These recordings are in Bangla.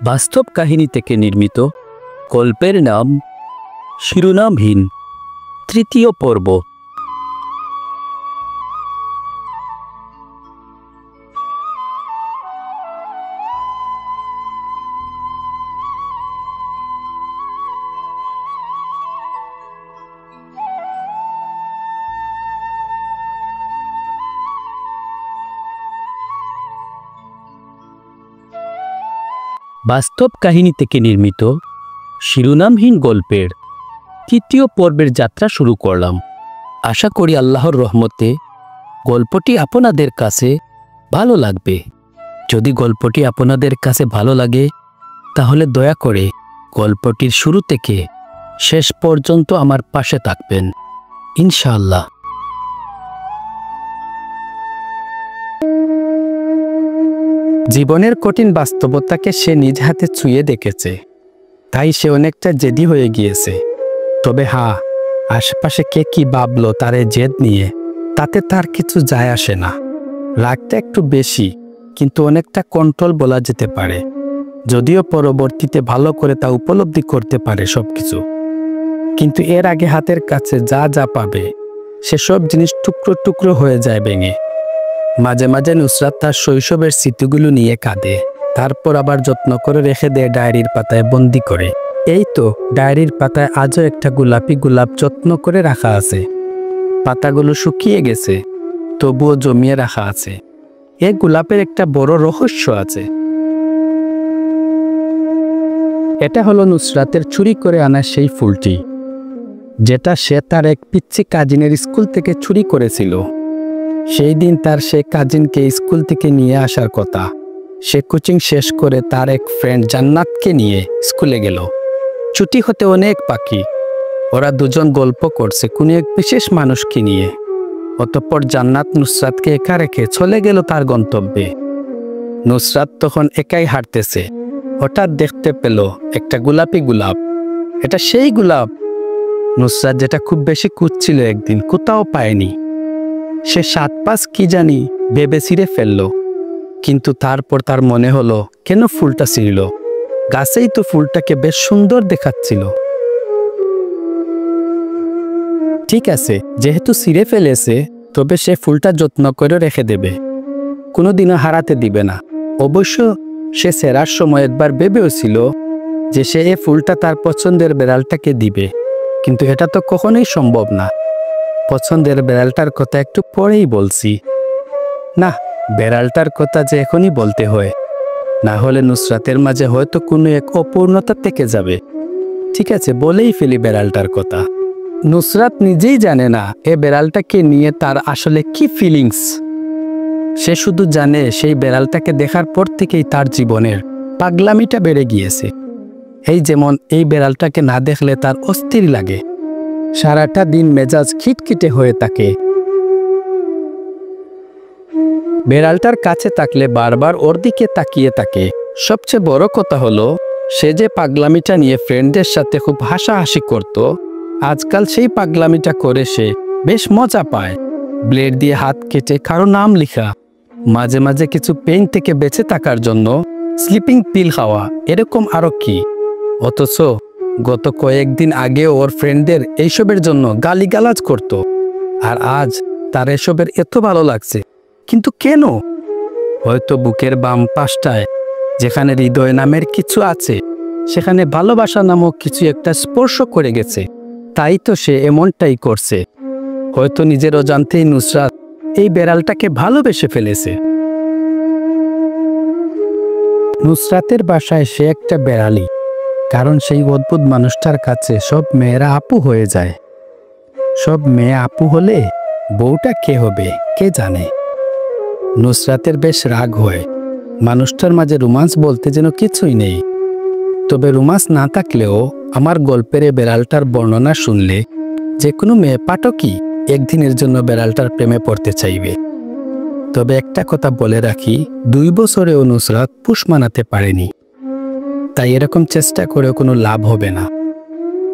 বাস্তব কাহিনী থেকে নির্মিত গল্পের নাম শিরোনামহীন তৃতীয় পর্ব। বাস্তব কাহিনী থেকে নির্মিত শিরোনামহীন গল্পের তৃতীয় পর্বের যাত্রা শুরু করলাম। আশা করি আল্লাহর রহমতে গল্পটি আপনাদের কাছে ভালো লাগবে। যদি গল্পটি আপনাদের কাছে ভালো লাগে তাহলে দয়া করে গল্পটির শুরু থেকে শেষ পর্যন্ত আমার পাশে থাকবেন ইনশাআল্লাহ। জীবনের কঠিন বাস্তবতাকে সে নিজ হাতে ছুঁয়ে দেখেছে, তাই সে অনেকটা জেদি হয়ে গিয়েছে। তবে আশেপাশে কে কি ভাবলো তার জেদ নিয়ে, তাতে তার কিছু যায় আসে না। রাগটা একটু বেশি, কিন্তু অনেকটা কন্ট্রোল বলা যেতে পারে, যদিও পরবর্তীতে ভালো করে তা উপলব্ধি করতে পারে সবকিছু। কিন্তু এর আগে হাতের কাছে যা যা পাবে সেসব জিনিস টুকরো টুকরো হয়ে যায় ভেঙে। মাঝে মাঝে নুসরাত তার শৈশবের স্মৃতিগুলো নিয়ে কাঁদে, তারপর আবার যত্ন করে রেখে দেয় ডায়েরির পাতায় বন্দি করে। এই তো ডায়েরির পাতায় আজও একটা গোলাপি গোলাপ যত্ন করে রাখা আছে। পাতাগুলো শুকিয়ে গেছে, তবুও জমিয়ে রাখা আছে। এই গোলাপের একটা বড় রহস্য আছে। এটা হলো নুসরাতের চুরি করে আনা সেই ফুলটি, যেটা সে তার এক পিচ্চি কাজিনের স্কুল থেকে চুরি করেছিল। সেই দিন তার সে কাজিনকে স্কুল থেকে নিয়ে আসার কথা। সে কোচিং শেষ করে তার এক ফ্রেন্ড জান্নাতকে নিয়ে স্কুলে গেল। ছুটি হতে অনেক বাকি। ওরা দুজন গল্প করছে কোনো এক বিশেষ মানুষকে নিয়ে। অতঃপর জান্নাত নুসরাতকে একা রেখে চলে গেল তার গন্তব্যে। নুসরাত তখন একাই হাঁটতেছে। হঠাৎ দেখতে পেল একটা গোলাপি গোলাপ। এটা সেই গোলাপ নুসরাত যেটা খুব বেশি খুঁজছিল, একদিন কোথাও পায়নি। সে 7-5 কি জানি ভেবে ছিঁড়ে ফেলল, কিন্তু তারপর তার মনে হলো কেন ফুলটা ছিঁড়ল? গাছেই তো ফুলটাকে বেশ সুন্দর দেখাচ্ছিল। ঠিক আছে, যেহেতু ছিঁড়ে ফেলেছে, তবে সে ফুলটা যত্ন করে রেখে দেবে, কোনোদিনও হারাতে দিবে না। অবশ্য সে সেরার সময় একবার ভেবেও ছিল যে সে এই ফুলটা তার পছন্দের বেড়ালটাকে দিবে, কিন্তু এটা তো কখনোই সম্ভব না। পছন্দের বেড়ালটার কথা একটু পরেই বলছি। না, বেড়ালটার কথা যে এখনই বলতে হয়, না হলে নুসরাতের মাঝে হয়তো কোনো এক অপূর্ণতা থেকে যাবে। ঠিক আছে, বলেই ফেলি বেড়ালটার কথা। নুসরাত নিজেই জানে না এ বেড়ালটাকে নিয়ে তার আসলে কি ফিলিংস। সে শুধু জানে সেই বেড়ালটাকে দেখার পর থেকেই তার জীবনের পাগলামিটা বেড়ে গিয়েছে। এই যেমন এই বেড়ালটাকে না দেখলে তার অস্থির লাগে, সারাটা দিন মেজাজ খিটখিটে হয়ে থাকে। বেড়ালটার কাছে থাকলে বারবার ওর দিকে তাকিয়ে থাকে। সবচেয়ে বড় কথা হলো, সে যে পাগলামিটা নিয়ে ফ্রেন্ডদের সাথে খুব হাসাহাসি করত, আজকাল সেই পাগলামিটা করে সে বেশ মজা পায়। ব্লেড দিয়ে হাত কেটে কারো নাম লেখা, মাঝে মাঝে কিছু পেইন থেকে বেঁচে থাকার জন্য স্লিপিং পিল খাওয়া, এরকম আরো কি। অথচ গত কয়েকদিন আগে ওর ফ্রেন্ডদের এইসবের জন্য গালিগালাজ করত, আর আজ তার এসবের এত ভালো লাগছে। কিন্তু কেন? হয়তো বুকের বাম পাশটায় যেখানে হৃদয় নামের কিছু আছে, সেখানে ভালোবাসা নামক কিছু একটা স্পর্শ করে গেছে, তাই তো সে এমনটাই করছে। হয়তো নিজের অজান্তেই নুসরাত এই বেড়ালটাকে ভালোবেসে ফেলেছে। নুসরাতের বাসায় সে একটা বেড়ালি, কারণ সেই অদ্ভুত মানুষটার কাছে সব মেয়েরা আপু হয়ে যায়। সব মেয়ে আপু হলে বউটা কে হবে কে জানে। নুসরাতের বেশ রাগ হয়, মানুষটার মাঝে রোমান্স বলতে যেন কিছুই নেই। তবে রোমান্স না থাকলেও আমার গল্পের বেড়ালটার বর্ণনা শুনলে যে কোনো মেয়ে পাঠকই একদিনের জন্য বেড়ালটার প্রেমে পড়তে চাইবে। তবে একটা কথা বলে রাখি, 2 বছরেও নুসরাত পুষ মানাতে পারেনি, তাই এরকম চেষ্টা করে কোনো লাভ হবে না।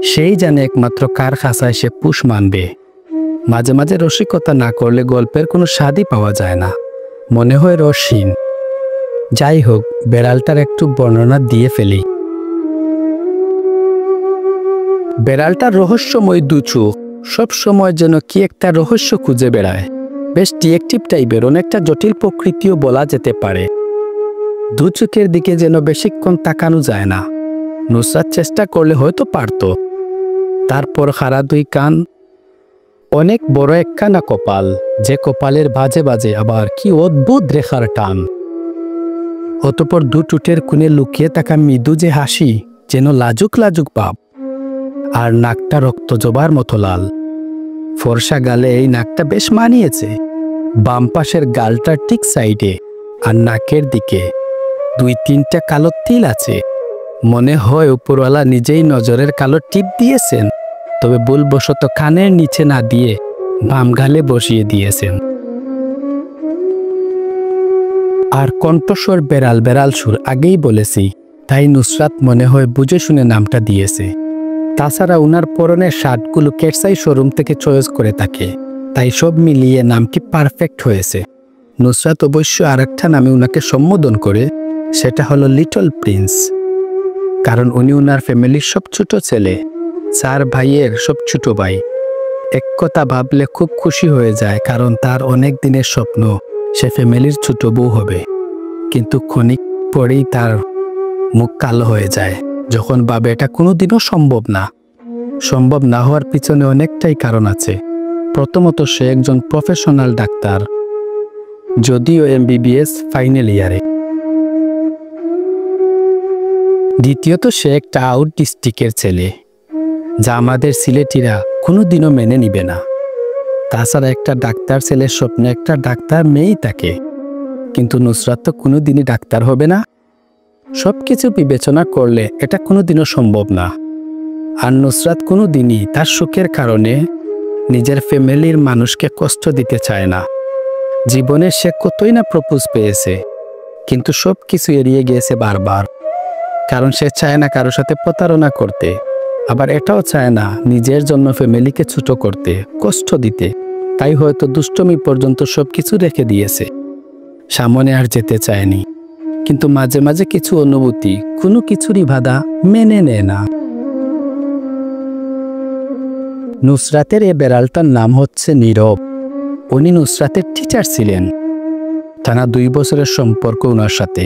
সেই জানে একমাত্র কার খাঁচায় সে পুষ মানবে। মাঝে মাঝে রসিকতা না করলে গল্পের কোনো স্বাদই পাওয়া যায় না, মনে হয় রসহীন। যাই হোক, বেড়ালটার একটু বর্ণনা দিয়ে ফেলি। বেড়ালটার রহস্যময় দু চোখ সব সময় যেন কি একটা রহস্য খুঁজে বেড়ায়। বেশ ডিটেকটিভ টাইপের, অনেকটা জটিল প্রকৃতিও বলা যেতে পারে। দু চোখের দিকে যেন বেশিক্ষণ তাকানো যায় না। নুসরাত চেষ্টা করলে হয়তো পারত। তারপর খাড়া দুই কান, অনেক বড় একখানা কপাল, যে কপালের বাজে বাজে আবার কি অদ্ভুত রেখার টান। অতঃপর দু ঠোঁটের কোণে লুকিয়ে থাকা মৃদু যে হাসি, যেন লাজুক লাজুক ভাব। আর নাকটা রক্ত জবার মতো লাল। ফর্সা গালে এই নাকটা বেশ মানিয়েছে। বাম পাশের গালটার ঠিক সাইডে আর নাকের দিকে 2-3টা কালো তিল আছে। মনে হয় উপরওয়ালা নিজেই নজরের কালো টিপ দিয়েছেন, তবে ভুলবশত কানের নিচে না দিয়ে বাম গালে বসিয়ে দিয়েছেন। আর কণ্ঠস্বর বেড়াল বেড়াল সুর, আগেই বলেছি, তাই নুসরাত মনে হয় বুঝে শুনে নামটা দিয়েছে। তাছাড়া উনার পরনের শার্টগুলো কেটসাই শোরুম থেকে চয়েস করে থাকে, তাই সব মিলিয়ে নামটি পারফেক্ট হয়েছে। নুসরাত অবশ্য আরেকটা নামে উনাকে সম্বোধন করে, সেটা হলো লিটল প্রিন্স। কারণ উনি উনার ফ্যামিলির সব ছোট ছেলে, 4 ভাইয়ের সব ছোট ভাই। এক কথা ভাবলে খুব খুশি হয়ে যায়, কারণ তার অনেক দিনের স্বপ্ন সে ফ্যামিলির ছোট বউ হবে। কিন্তু ক্ষণিক পরেই তার মুখ কালো হয়ে যায় যখন ভাবে এটা কোনোদিনও সম্ভব না। সম্ভব না হওয়ার পিছনে অনেকটাই কারণ আছে। প্রথমত, সে একজন প্রফেশনাল ডাক্তার, যদিও MBBS ফাইনাল ইয়ারে। দ্বিতীয়ত, সে একটা আউট ডিস্ট্রিক্টের ছেলে, যা আমাদের সিলেটিরা কোনোদিনও মেনে নিবে না। তাছাড়া একটা ডাক্তার ছেলের স্বপ্নে একটা ডাক্তার মেয়েই থাকে, কিন্তু নুসরাত তো কোনোদিনই ডাক্তার হবে না। সব কিছু বিবেচনা করলে এটা কোনোদিনও সম্ভব না। আর নুসরাত কোনোদিনই তার সুখের কারণে নিজের ফ্যামিলির মানুষকে কষ্ট দিতে চায় না। জীবনে সে কতই না প্রপোজ পেয়েছে, কিন্তু সব কিছু এড়িয়ে গিয়েছে বারবার। কারণ সে চায় না কারোর সাথে প্রতারণা করতে, আবার এটাও চায় না নিজের জন্য ফ্যামিলিকে ছোট করতে, কষ্ট দিতে। তাই হয়তো দুষ্টমি পর্যন্ত সব কিছু রেখে দিয়েছে, সামনে আর যেতে চায়নি। কিন্তু মাঝে মাঝে কিছু অনুভূতি কোনো কিছুরই বাধা মেনে নেয় না। নুসরাতের এ বেড়ালটার নাম হচ্ছে নীরব। উনি নুসরাতের টিচার ছিলেন। টানা 2 বছরের সম্পর্ক ওনার সাথে।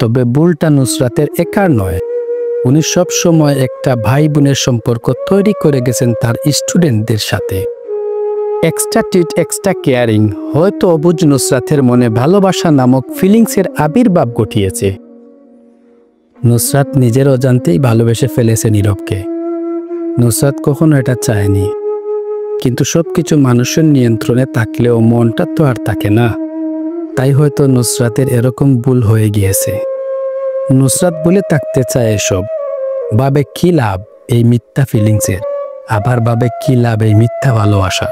তবে ভুলটা নুসরাতের একার নয়, উনি সব সময় একটা ভাই বোনের সম্পর্ক তৈরি করে গেছেন তার স্টুডেন্টদের সাথে। এক্সট্রা ট্রিট, এক্সট্রা কেয়ারিং হয়তো অবুঝ নুসরাতের মনে ভালোবাসা নামক ফিলিংসের আবির্ভাব ঘটিয়েছে। নুসরাত নিজের অজান্তেই ভালোবেসে ফেলেছে নীরবকে। নুসরাত কখনো এটা চায়নি, কিন্তু সবকিছু মানুষের নিয়ন্ত্রণে থাকলেও মনটা তো আর থাকে না। তাই হয়তো নুসরাতের এরকম ভুল হয়ে গিয়েছে। নুসরাত বলে থাকতে চায় এসব, ভাবে কি লাভ এই মিথ্যা ফিলিংসের, আবার ভাবে কি লাভ এই মিথ্যা ভালোবাসা।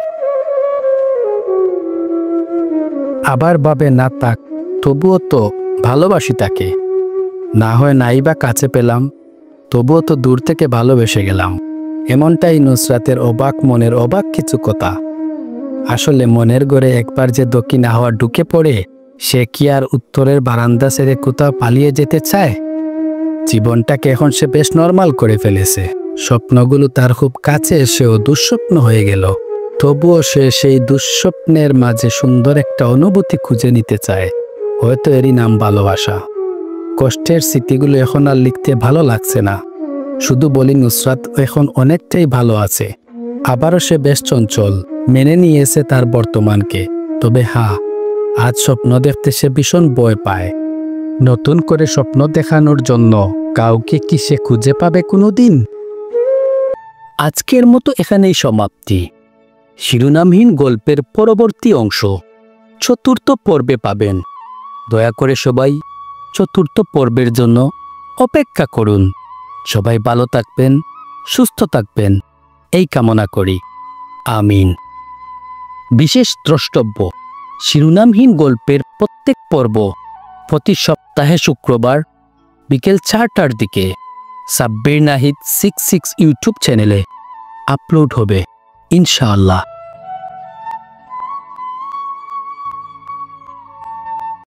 আবার ভাবে না থাক, তবুও তো ভালোবাসি তাকে, না হয় নাই বা কাছে পেলাম, তবুও তো দূর থেকে ভালোবেসে গেলাম। এমনটাই নুসরাতের অবাক মনের অবাক কিছু কথা। আসলে মনের ঘরে একবার যে দক্ষিণ হাওয়া ঢুকে পড়ে, সে কি আর উত্তরের বারান্দা ছেড়ে কোথাও পালিয়ে যেতে চায়? জীবনটাকে এখন সে বেশ নরমাল করে ফেলেছে। স্বপ্নগুলো তার খুব কাছে এসেও দুঃস্বপ্ন হয়ে গেল। তবুও সে সেই দুঃস্বপ্নের মাঝে সুন্দর একটা অনুভূতি খুঁজে নিতে চায়। হয়তো এরই নাম ভালোবাসা। কষ্টের স্মৃতিগুলো এখন আর লিখতে ভালো লাগছে না। শুধু বলি নুসরাত এখন অনেকটাই ভালো আছে। আবারও সে বেশ চঞ্চল, মেনে নিয়েছে তার বর্তমানকে। তবে হ্যাঁ, আজ স্বপ্ন দেখতে সে ভীষণ ভয় পায়। নতুন করে স্বপ্ন দেখানোর জন্য কাউকে কি সে খুঁজে পাবে কোনোদিন? আজকের মতো এখানেই সমাপ্তি। শিরোনামহীন গল্পের পরবর্তী অংশ 4র্থ পর্বে পাবেন। দয়া করে সবাই 4র্থ পর্বের জন্য অপেক্ষা করুন। সবাই ভালো থাকবেন, সুস্থ থাকবেন, এই কামনা করি। আমিন। বিশেষ দ্রষ্টব্য: শিরোনামহীন গল্পের প্রত্যেক পর্ব প্রতি সপ্তাহে শুক্রবার বিকেল 4টার দিকে সাব্বির নাহিদ 66 ইউটিউব চ্যানেলে আপলোড হবে ইনশাআল্লাহ।